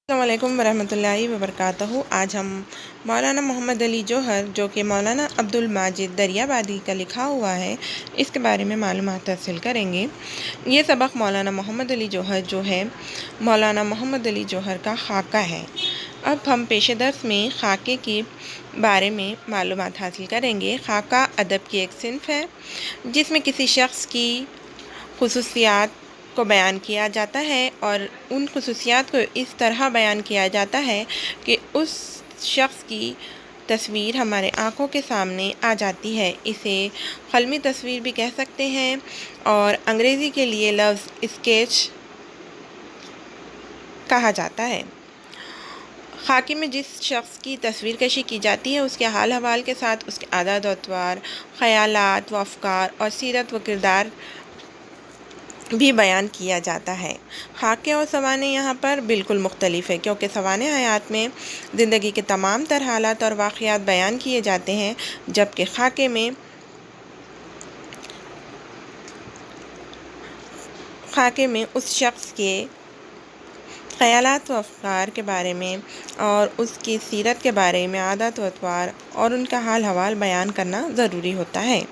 السلام علیکم ورحمۃ اللہ وبرکاتہ۔ آج ہم مولانا محمد علی جوہر جو کہ مولانا عبد الماجد دریابادی کا لکھا ہوا ہے، اس کے بارے میں معلومات حاصل کریں گے۔ یہ سبق مولانا محمد علی جوہر جو ہے مولانا محمد علی جوہر کا خاکہ ہے۔ اب ہم پیش درس میں خاکے کے بارے میں معلومات حاصل کریں گے۔ خاکہ ادب کی ایک صنف ہے جس میں کسی شخص کی خصوصیات کو بیان کیا جاتا ہے اور ان خصوصیات کو اس طرح بیان کیا جاتا ہے کہ اس شخص کی تصویر ہمارے آنکھوں کے سامنے آ جاتی ہے۔ اسے قلمی تصویر بھی کہہ سکتے ہیں اور انگریزی کے لیے لفظ اسکیچ کہا جاتا ہے۔ خاکے میں جس شخص کی تصویر کشی کی جاتی ہے اس کے حال حوال کے ساتھ اس کے عادات و اطوار، خیالات و افکار اور سیرت و کردار بھی بیان کیا جاتا ہے۔ خاکے اور سوانح یہاں پر بالکل مختلف ہے، کیونکہ سوانح حیات میں زندگی کے تمام تر حالات اور واقعات بیان کیے جاتے ہیں، جبکہ خاکے میں اس شخص کے خیالات و افکار کے بارے میں اور اس کی سیرت کے بارے میں، عادات و اطوار اور ان کا حال حوال بیان کرنا ضروری ہوتا ہے۔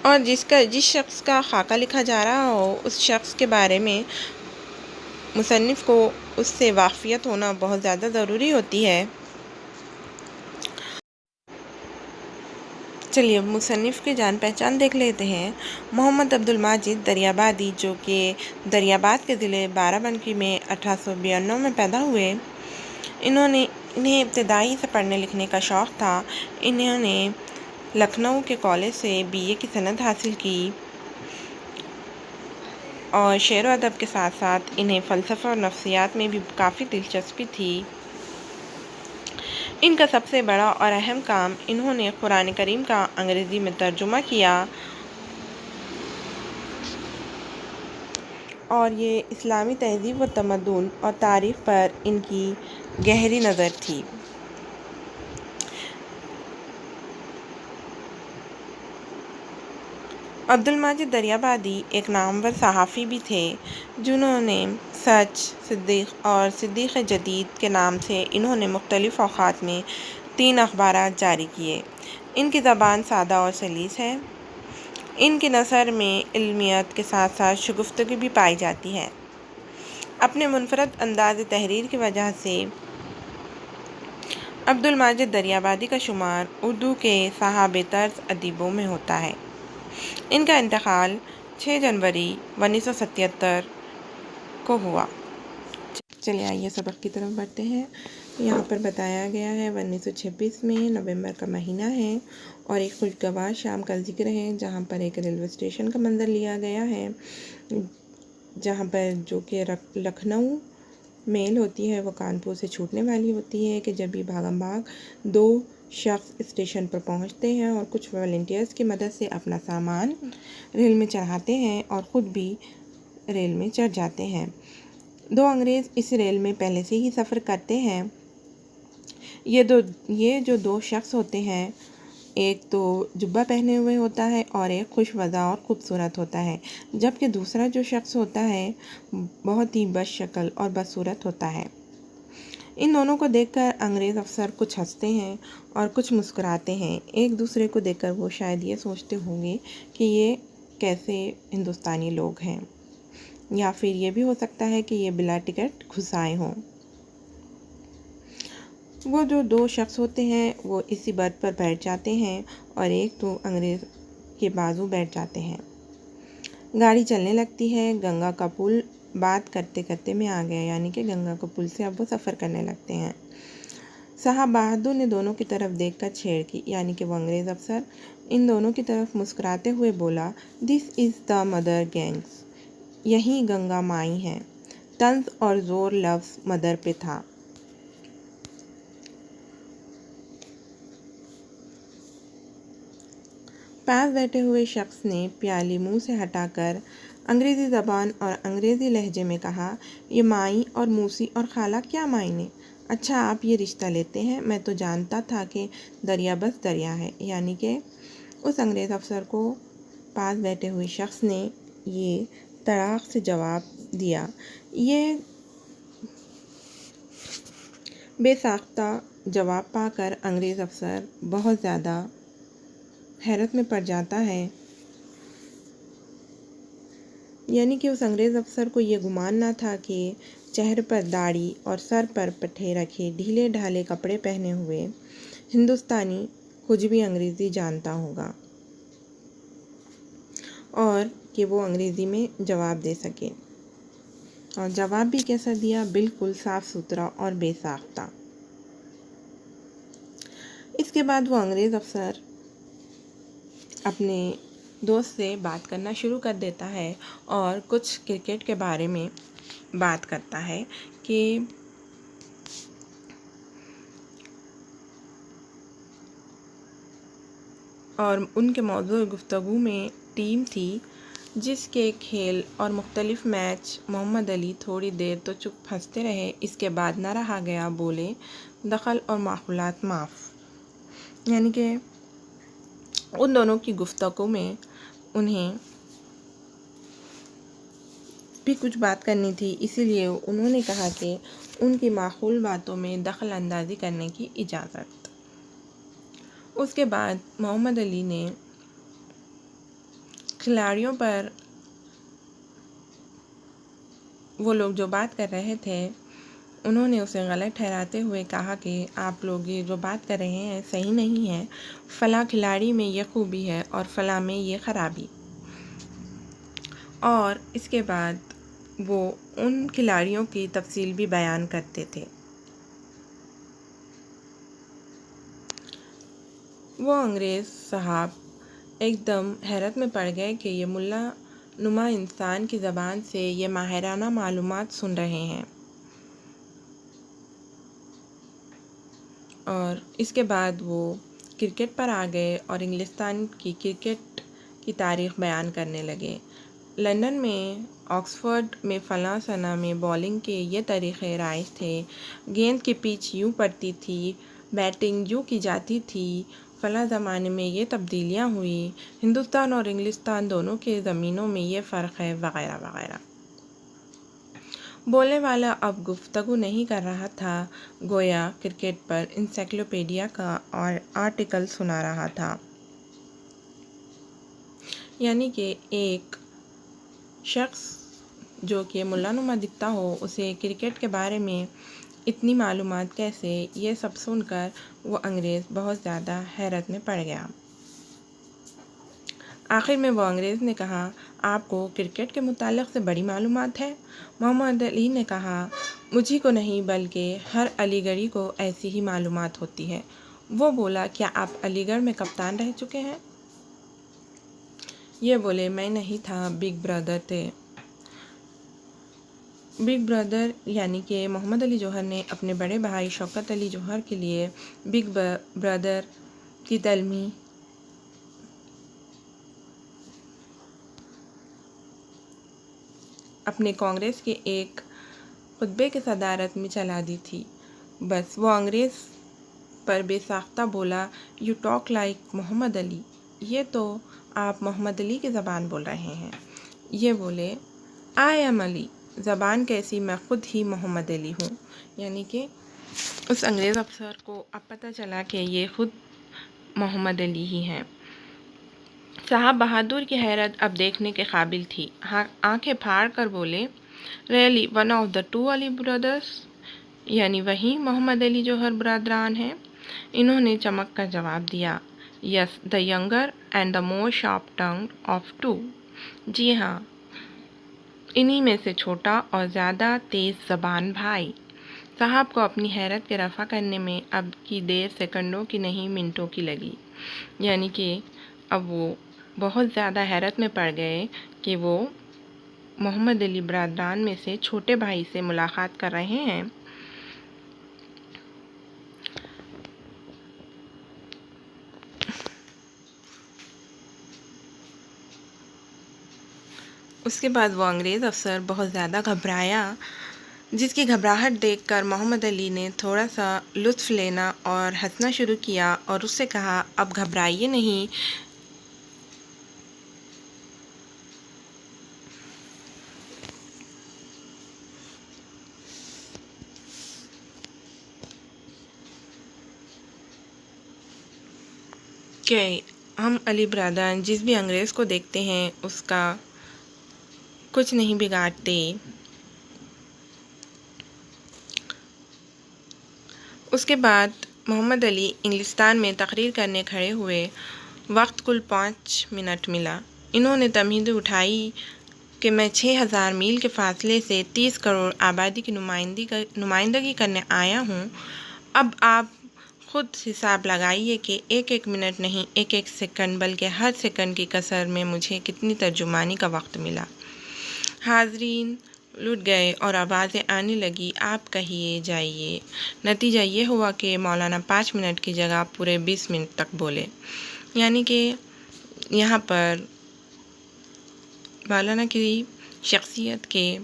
اور جس شخص کا خاکہ لکھا جا رہا ہو اس شخص کے بارے میں مصنف کو اس سے واقفیت ہونا بہت زیادہ ضروری ہوتی ہے۔ چلیے اب مصنف کی جان پہچان دیکھ لیتے ہیں۔ محمد عبد الماجد دریابادی جو کہ دریاباد کے ضلع بارہ بنکی میں 1892 میں پیدا ہوئے۔ انہیں ابتدائی سے پڑھنے لکھنے کا شوق تھا۔ انہوں نے لکھنؤ کے کالج سے BA کی سند حاصل کی اور شعر و ادب کے ساتھ ساتھ انہیں فلسفہ اور نفسیات میں بھی کافی دلچسپی تھی۔ ان کا سب سے بڑا اور اہم کام انہوں نے قرآن کریم کا انگریزی میں ترجمہ کیا اور یہ اسلامی تہذیب و تمدن اور تاریخ پر ان کی گہری نظر تھی۔ عبد الماجد دریابادی ایک نامور صحافی بھی تھے جنہوں نے سچ، صدیق اور صدیق جدید کے نام سے انہوں نے مختلف اوقات میں 3 اخبارات جاری کیے۔ ان کی زبان سادہ اور سلیس ہے۔ ان کی نثر میں علمیت کے ساتھ ساتھ شگفتگی بھی پائی جاتی ہے۔ اپنے منفرد انداز تحریر کی وجہ سے عبد الماجد دریابادی کا شمار اردو کے صاحب طرز ادیبوں میں ہوتا ہے۔ ان کا انتقال 6 جنوری 1977 کو ہوا۔ چلیے آئیے سبق کی طرف بڑھتے ہیں۔ یہاں پر بتایا گیا ہے 1926 میں نومبر کا مہینہ ہے اور ایک خوشگوار شام کا ذکر ہے جہاں پر ایک ریلوے اسٹیشن کا منظر لیا گیا ہے، جہاں پر جو کہ لکھنؤ میل ہوتی ہے وہ کانپور سے چھوٹنے والی ہوتی ہے کہ جب یہ بھاگم بھاگ 2 شخص اسٹیشن پر پہنچتے ہیں اور کچھ والنٹیئرز کی مدد سے اپنا سامان ریل میں چڑھاتے ہیں اور خود بھی ریل میں چڑھ جاتے ہیں۔ 2 انگریز اس ریل میں پہلے سے ہی سفر کرتے ہیں۔ یہ جو 2 شخص ہوتے ہیں، ایک تو جبہ پہنے ہوئے ہوتا ہے اور ایک خوش وضع اور خوبصورت ہوتا ہے، جبکہ دوسرا جو شخص ہوتا ہے بہت ہی بد شکل اور بدصورت ہوتا ہے۔ ان دونوں کو دیکھ کر انگریز افسر کچھ ہنستے ہیں اور کچھ مسکراتے ہیں۔ ایک دوسرے کو دیکھ کر وہ شاید یہ سوچتے ہوں گے کہ یہ کیسے ہندوستانی لوگ ہیں، یا پھر یہ بھی ہو سکتا ہے کہ یہ بلا ٹکٹ گھس آئے ہوں۔ وہ جو 2 شخص ہوتے ہیں وہ اسی برتھ پر بیٹھ جاتے ہیں اور ایک تو انگریز کے بازو بیٹھ جاتے ہیں۔ گاڑی چلنے لگتی ہے۔ گنگا کا پل بات کرتے کرتے میں آ گیا، یعنی کہ گنگا کا پل سے اب وہ سفر کرنے لگتے ہیں۔ صاحب بہادر نے دونوں کی طرف دیکھ کر چھیڑ کی، یعنی کہ وہ انگریز افسر ان دونوں کی طرف مسکراتے ہوئے بولا، "دس از دا مدر گینگس، یہی گنگا مائی ہیں۔" طنز اور زور لفظ مدر پہ تھا۔ پاس بیٹھے ہوئے شخص نے پیالی منہ سے ہٹا کر انگریزی زبان اور انگریزی لہجے میں کہا، "یہ مائی اور موسی اور خالہ کیا معنی؟ اچھا آپ یہ رشتہ لیتے ہیں؟ میں تو جانتا تھا کہ دریا بس دریا ہے۔" یعنی کہ اس انگریز افسر کو پاس بیٹھے ہوئے شخص نے یہ تڑاک سے جواب دیا۔ یہ بے ساختہ جواب پا کر انگریز افسر بہت زیادہ حیرت میں پڑ جاتا ہے، یعنی کہ اس انگریز افسر کو یہ گمان نہ تھا کہ چہرے پر داڑھی اور سر پر پٹھے رکھے ڈھیلے ڈھالے کپڑے پہنے ہوئے ہندوستانی کچھ بھی انگریزی جانتا ہوگا اور کہ وہ انگریزی میں جواب دے سکے، اور جواب بھی کیسا دیا، بالکل صاف ستھرا اور بے ساختہ۔ اس کے بعد وہ انگریز افسر اپنے دوست سے بات کرنا شروع کر دیتا ہے اور کچھ کرکٹ کے بارے میں بات کرتا ہے کہ اور ان کے موضوع گفتگو میں ٹیم تھی جس کے کھیل اور مختلف میچ۔ محمد علی تھوڑی دیر تو چپ ہنستے رہے، اس کے بعد نہ رہا گیا، بولے دخل اور معقولات معاف، یعنی کہ ان دونوں کی گفتگو میں انہیں بھی کچھ بات کرنی تھی، اسی لیے انہوں نے کہا کہ ان کی معقول باتوں میں دخل اندازی کرنے کی اجازت۔ اس کے بعد محمد علی نے کھلاڑیوں پر وہ لوگ جو بات کر رہے تھے انہوں نے اسے غلط ٹھہراتے ہوئے کہا کہ آپ لوگ یہ جو بات کر رہے ہیں صحیح نہیں ہے، فلاں کھلاڑی میں یہ خوبی ہے اور فلاں میں یہ خرابی، اور اس کے بعد وہ ان کھلاڑیوں کی تفصیل بھی بیان کرتے تھے۔ وہ انگریز صاحب ایک دم حیرت میں پڑ گئے کہ یہ ملا نما انسان کی زبان سے یہ ماہرانہ معلومات سن رہے ہیں، اور اس کے بعد وہ کرکٹ پر آ گئے اور انگلستان کی کرکٹ کی تاریخ بیان کرنے لگے۔ لندن میں، آکسفورڈ میں فلاں سنہ میں بالنگ کے یہ طریقے رائج تھے، گیند کی پچ یوں پڑتی تھی، بیٹنگ یوں کی جاتی تھی، فلاں زمانے میں یہ تبدیلیاں ہوئیں، ہندوستان اور انگلستان دونوں کے زمینوں میں یہ فرق ہے، وغیرہ وغیرہ۔ بولنے والا اب گفتگو نہیں کر رہا تھا، گویا کرکٹ پر انسائکلوپیڈیا کا آرٹیکل سنا رہا تھا، یعنی کہ ایک شخص جو کہ ملا نما دکھتا ہو اسے کرکٹ کے بارے میں اتنی معلومات کیسے، یہ سب سن کر وہ انگریز بہت زیادہ حیرت میں پڑ گیا۔ آخر میں وہ انگریز نے کہا، آپ کو کرکٹ کے متعلق سے بڑی معلومات ہے؟ محمد علی نے کہا، مجھی کو نہیں بلکہ ہر علی گڑھی کو ایسی ہی معلومات ہوتی ہے۔ وہ بولا، کیا آپ علی گڑھ میں کپتان رہ چکے ہیں؟ یہ بولے، میں نہیں تھا، بگ برادر تھے۔ بگ برادر یعنی کہ محمد علی جوہر نے اپنے بڑے بھائی شوکت علی جوہر کے لیے بگ برادر کی تلمی اپنے کانگریس کے ایک خطبے کی صدارت میں چلا دی تھی۔ بس وہ انگریز پر بے ساختہ بولا، یو ٹاک لائک محمد علی، یہ تو آپ محمد علی کی زبان بول رہے ہیں۔ یہ بولے، آئی ایم علی، زبان کیسی، میں خود ہی محمد علی ہوں، یعنی کہ اس انگریز افسر کو اب پتہ چلا کہ یہ خود محمد علی ہی ہیں۔ صاحب بہادر کی حیرت اب دیکھنے کے قابل تھی، آنکھیں پھاڑ کر بولے، really one of the two Ali brothers, یعنی وہی محمد علی جوہر برادران ہیں؟ انہوں نے چمک کر جواب دیا، yes, the younger and the more sharp tongue of two, جی ہاں، انہی میں سے چھوٹا اور زیادہ تیز زبان بھائی۔ صاحب کو اپنی حیرت کے رفع کرنے میں اب کی دیر سیکنڈوں کی نہیں منٹوں کی لگی، یعنی کہ اب وہ بہت زیادہ حیرت میں پڑ گئے کہ وہ محمد علی برادران میں سے چھوٹے بھائی سے ملاقات کر رہے ہیں۔ اس کے بعد وہ انگریز افسر بہت زیادہ گھبرایا، جس کی گھبراہٹ دیکھ کر محمد علی نے تھوڑا سا لطف لینا اور ہنسنا شروع کیا اور اس سے کہا، اب گھبرائیے نہیں، کہ ہم علی برادران جس بھی انگریز کو دیکھتے ہیں اس کا کچھ نہیں بگاڑتے۔ اس کے بعد محمد علی انگلستان میں تقریر کرنے کھڑے ہوئے۔ وقت کل 5 منٹ ملا۔ انہوں نے تمہید اٹھائی کہ میں 6000 میل کے فاصلے سے 30 کروڑ آبادی کی نمائندگی کرنے آیا ہوں۔ اب آپ خود حساب لگائیے کہ ایک ایک منٹ نہیں، ایک ایک سیکنڈ بلکہ ہر سیکنڈ کی کسر میں مجھے کتنی ترجمانی کا وقت ملا۔ حاضرین لٹ گئے اور آوازیں آنے لگی، آپ کہیے جائیے۔ نتیجہ یہ ہوا کہ مولانا 5 منٹ کی جگہ پورے 20 منٹ تک بولے۔ یعنی کہ یہاں پر مولانا کی شخصیت کے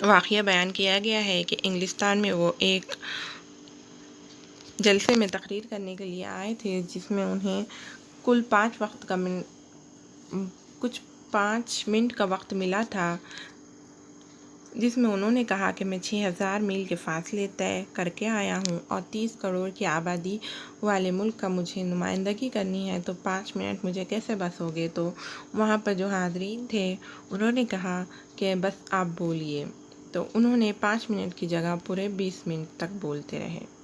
واقعہ بیان کیا گیا ہے کہ انگلستان میں وہ ایک جلسے میں تقریر کرنے کے لیے آئے تھے، جس میں انہیں کل 5 منٹ کا وقت ملا تھا، جس میں انہوں نے کہا کہ میں 6000 میل کے فاصلے طے کر کے آیا ہوں اور 30 کروڑ کی آبادی والے ملک کا مجھے نمائندگی کرنی ہے، تو 5 منٹ مجھے کیسے بس ہو گئے؟ تو وہاں پر جو حاضرین تھے انہوں نے کہا کہ بس آپ بولیے، تو انہوں نے 5 منٹ کی جگہ پورے 20 منٹ تک بولتے رہے۔